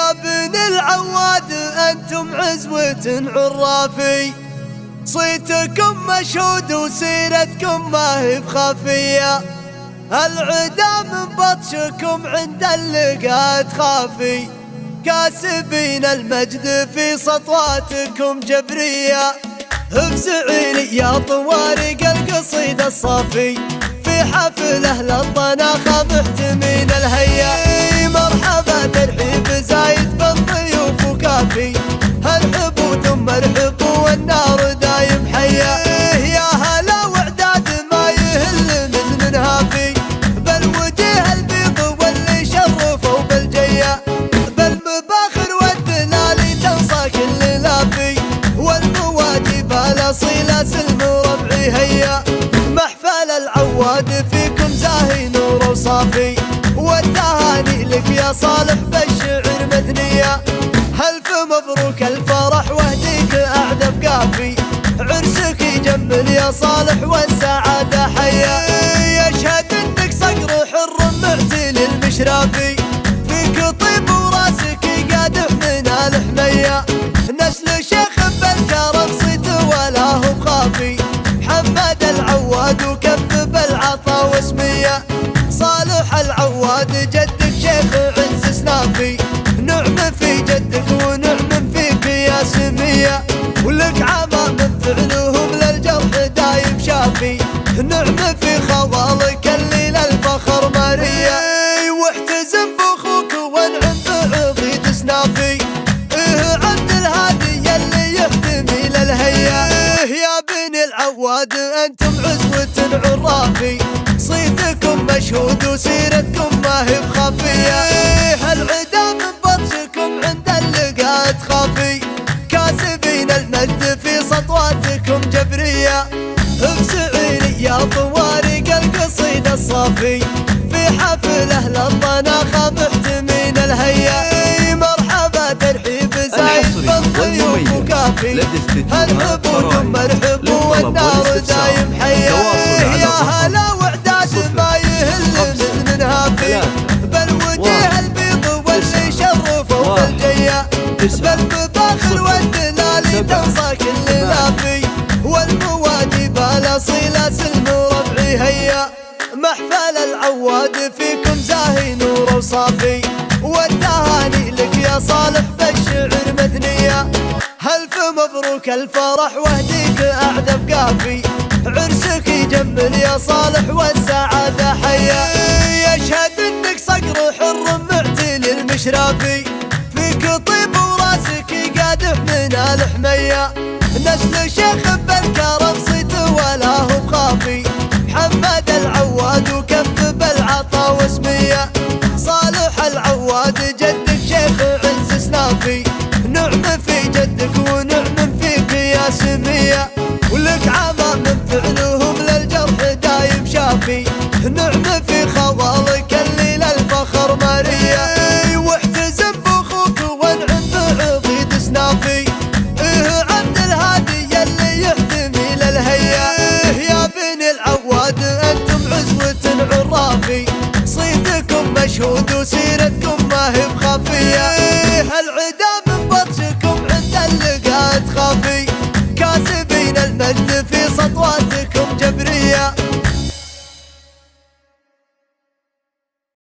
يا بن العواد أنتم عزوة عرافي، صيتكم مشهود وسيرتكم ما هي بخافية، العدا من بطشكم عند اللقا تخافي، كاسبين المجد في سطواتكم جبرية، افزعيني يا طوارق القصيدة الصافي، في حفله للطناخة محتمين الهيا، مرحبا ترحيب زايد بالضيوف وكافي، هالحبوا ثم ارحبوا والنار دايم حيا، يا هلا وعداد ما يهل من هافي، بالوجه البيض واللي شرفوا بالجيا، بالمباخر والدلالي تنصى كل لافي، والمواجب الاصيله سلم وربعي هيا، محفل العواد فيكم زاهي نور وصافي، والتهاني لك يا صالح بالشعر مثنيه، ألف مبروك الفرح واهديك أعذب كافي، عرسك يجمل يا صالح والسعادة حيا، يشهد انك صقر حر معتل المشرافي، فيك طيب وراسك قادح من الحمية، نسل شيخ بالكرم صيت ولا هو بخافي، محمد العواد وكذب العطا واسمية، صالح العواد جدك شيخ عز سنافي، نعم في جدك ونعم فيك يا سمية، ولك عما من فعلهم للجرح دايم شافي، نعم في خوالك اللي للفخر مرية، واحتزم باخوك وانعم بعضيد سنافي، عبد الهادي اللي يحتمي للهيا، يا بني العواد انتم عزوة عرافي، صيتكم مشهود وسيرتكم ما هي بخافية، العدا من بطشكم عند اللقا تخافي، كاسبين المجد في سطواتكم جبرية، افزعيني يا طوارق القصيدة الصافي، في حفله للطناخة محتمين الهيا، مرحبا ترحيب زايد بالضيوف وكافي، هالحبوا ثم ارحبوا والنار دايم حيا، يا هلا وعداد ما يهل من هافي، بالوجه البيض واللي شرفوا بالجيا، بالمباخر والدلالي تنصى كل لافي، والمواجب الاصيله سلم وربعي هيا، محفل العواد فيكم زاهي نور وصافي، والتهاني لك يا صالح بالشعر مثنيه، ألف مبروك الفرح واهديك أعذب كافي، عرسك يجمل يا صالح والسعادة حيا، يشهد انك صقر حر معتل المشرافي، فيك طيب وراسك قادح من الحمية، نسل شيخ بالكرم صيت ولا هو بخافي، محمد العواد وكذب العطا واسمية، صالح العواد جدك شيخ عز سنافي، نعم في جدك ونعم فيك يا سمية، ولك عما من فعلهم للجرح دايم شافي، نعم في خوالك اللي للفخر مرية، واحتزم باخوك وانعم بعضيد سنافي، عبد الهادي اللي يحتمي للهيا، يا بني العواد انتم عزوة عرافي، صيتكم مشهود وسيرتكم ما هي بخافية، العدا من بطشكم عند اللقا تخافي، كاسبين المجد في سطواتكم